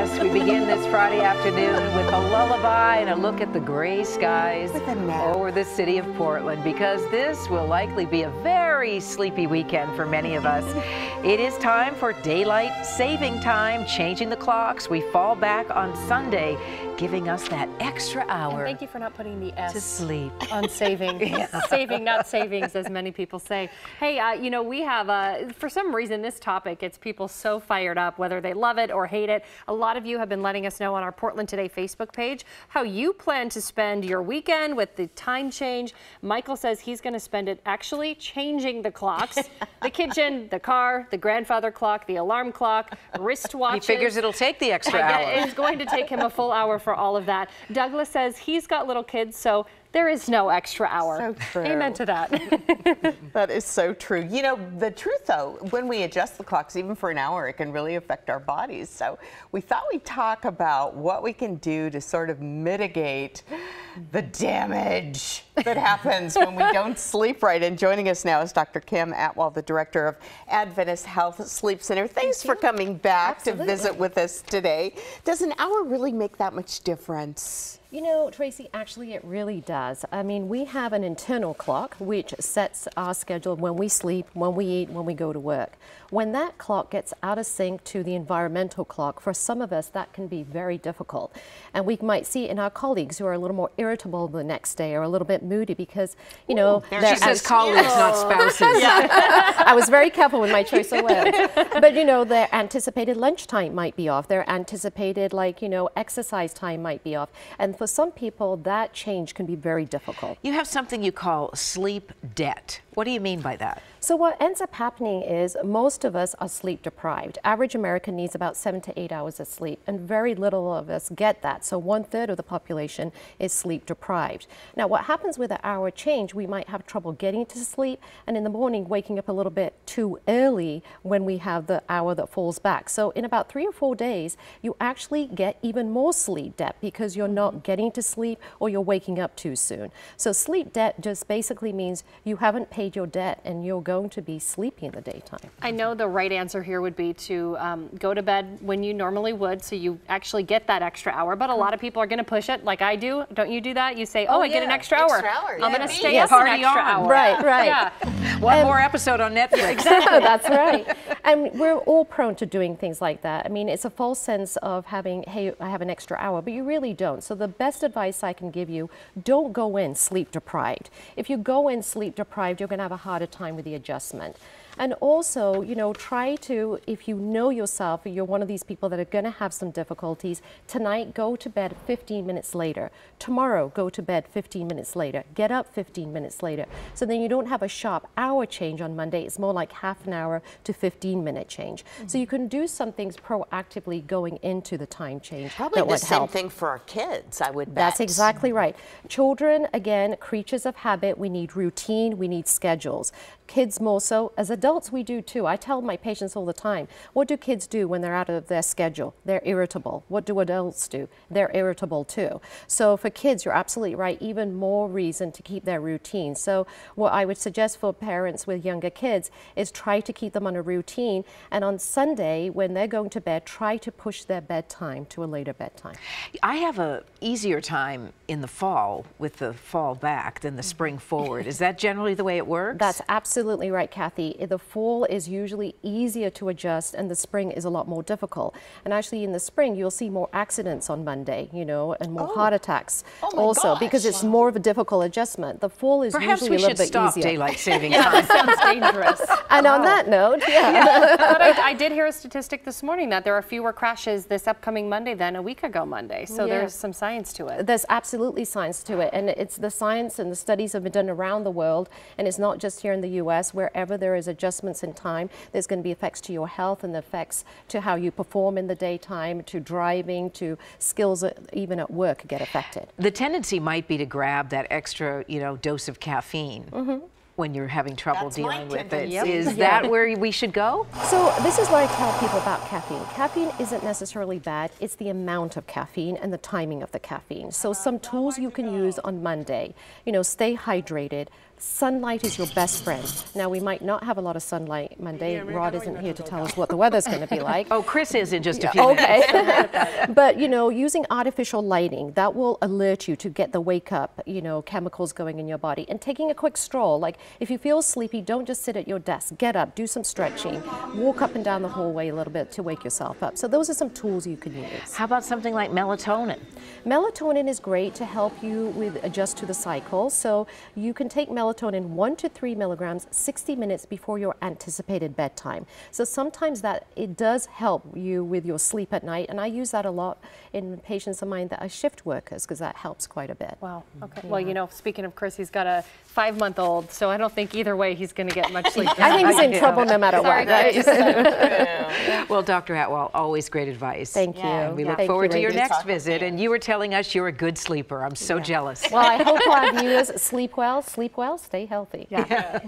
Yes, we begin this Friday afternoon with a lullaby and a look at the gray skies over the city of Portland, because this will likely be a very sleepy weekend for many of us. It is time for daylight saving time, changing the clocks. We fall back on Sunday, giving us that extra hour. And thank you for not putting the S to sleep on saving. Saving, not savings, as many people say. Hey, you know, we have, for some reason, this topic gets people so fired up, whether they love it or hate it. A lot of you have been letting us know on our Portland Today Facebook page how you plan to spend your weekend with the time change. Michael says he's going to spend it actually changing the clocks, the kitchen, the car, the grandfather clock, the alarm clock, wristwatches. He figures it'll take the extra hour. It's going to take him a full hour for all of that. Douglas says he's got little kids, so there is no extra hour. So true. Amen to that. That is so true. You know, the truth though, when we adjust the clocks, even for an hour, it can really affect our bodies. So we thought we'd talk about what we can do to sort of mitigate the damage that happens when we don't sleep right. And joining us now is Dr. Kim Atwell, the director of Adventist Health Sleep Center. Thanks for coming back to visit with us today. Does an hour really make that much difference? You know, Tracy, actually it really does. I mean, we have an internal clock which sets our schedule when we sleep, when we eat, when we go to work. When that clock gets out of sync to the environmental clock, for some of us that can be very difficult. And we might see in our colleagues who are a little more irritable the next day or a little bit moody because, you know, she says colleagues, not spouses. I was very careful with my choice of words. But, you know, their anticipated lunchtime might be off. Their anticipated, like, you know, exercise time might be off. And for some people, that change can be very difficult. You have something you call sleep debt. What do you mean by that? So what ends up happening is most of us are sleep deprived. Average American needs about 7 to 8 hours of sleep, and very little of us get that. So 1/3 of the population is sleep deprived. Now what happens with an hour change, we might have trouble getting to sleep, and in the morning waking up a little bit too early when we have the hour that falls back. So in about 3 or 4 days, you actually get even more sleep debt because you're not getting to sleep or you're waking up too soon. So sleep debt just basically means you haven't paid your debt and you're going to be sleepy in the daytime. I know the right answer here would be to go to bed when you normally would, so you actually get that extra hour. But a lot of people are going to push it, like I do. Don't you do that? You say, "Oh, I get an extra hour. I'm going to stay up an extra hour." Right, right. Yeah. One more episode on Netflix. Exactly, that's right. And we're all prone to doing things like that. I mean, it's a false sense of having, hey, I have an extra hour, but you really don't. So the best advice I can give you, don't go in sleep deprived. If you go in sleep deprived, you're going to have a harder time with the adjustment. And also, you know, try to, if you know yourself, you're one of these people that are going to have some difficulties, tonight go to bed 15 minutes later. Tomorrow, go to bed 15 minutes later. Get up 15 minutes later. So then you don't have a sharp hour change on Monday. It's more like half an hour to 15-minute change. So you can do some things proactively going into the time change. Probably that the would same help. thing for our kids, I would bet. That's exactly right. Children, again, creatures of habit. We need routine. We need schedules. Kids more so. As adults, we do too. I tell my patients all the time, what do kids do when they're out of their schedule? They're irritable. What do adults do? They're irritable too. So for kids, you're absolutely right. Even more reason to keep their routine. So what I would suggest for parents with younger kids is try to keep them on a routine. And on Sunday, when they're going to bed, try to push their bedtime to a later bedtime. I have a easier time in the fall with the fall back than the spring forward. Is that generally the way it works? That's absolutely right, Kathy. The fall is usually easier to adjust and the spring is a lot more difficult. And actually in the spring, you'll see more accidents on Monday, you know, and more heart attacks also because it's more of a difficult adjustment. The fall is Perhaps usually a little bit easier. Perhaps we should stop daylight saving time. That sounds dangerous. And on that note, But I did hear a statistic this morning that there are fewer crashes this upcoming Monday than a week ago Monday. So there's some science to it. There's absolutely science to it. And it's the science and the studies have been done around the world. And it's not just here in the U.S. Wherever there is adjustments in time, there's going to be effects to your health and effects to how you perform in the daytime, to driving, to skills even at work get affected. The tendency might be to grab that extra, you know, dose of caffeine. When you're having trouble dealing with it. Is that where we should go? So this is what I tell people about caffeine. Caffeine isn't necessarily bad. It's the amount of caffeine and the timing of the caffeine. So some tools you can use on Monday, you know, stay hydrated, Sunlight is your best friend. Now, we might not have a lot of sunlight Monday. Rod isn't here to tell us what the weather's going to be like. Oh, Chris is in just a few minutes. Okay. But, you know, using artificial lighting, that will alert you to get the wake up, you know, chemicals going in your body. And taking a quick stroll, like if you feel sleepy, don't just sit at your desk. Get up, do some stretching, walk up and down the hallway a little bit to wake yourself up. So those are some tools you can use. How about something like melatonin? Melatonin is great to help you with adjust to the cycle. So you can take melatonin 1 to 3 milligrams 60 minutes before your anticipated bedtime. So sometimes that it does help you with your sleep at night, and I use that a lot in patients of mine that are shift workers because that helps quite a bit. Wow. Okay. Yeah. Well, you know, speaking of Chris, he's got a 5-month-old, so I don't think either way he's going to get much sleep. I think he's in trouble no matter what, right? Well, Dr. Atwell, always great advice. Thank you. And we look Thank forward to your Rachel. next visit. And you were telling us you're a good sleeper. I'm so jealous. Well, I hope our viewers sleep well, stay healthy. Yeah.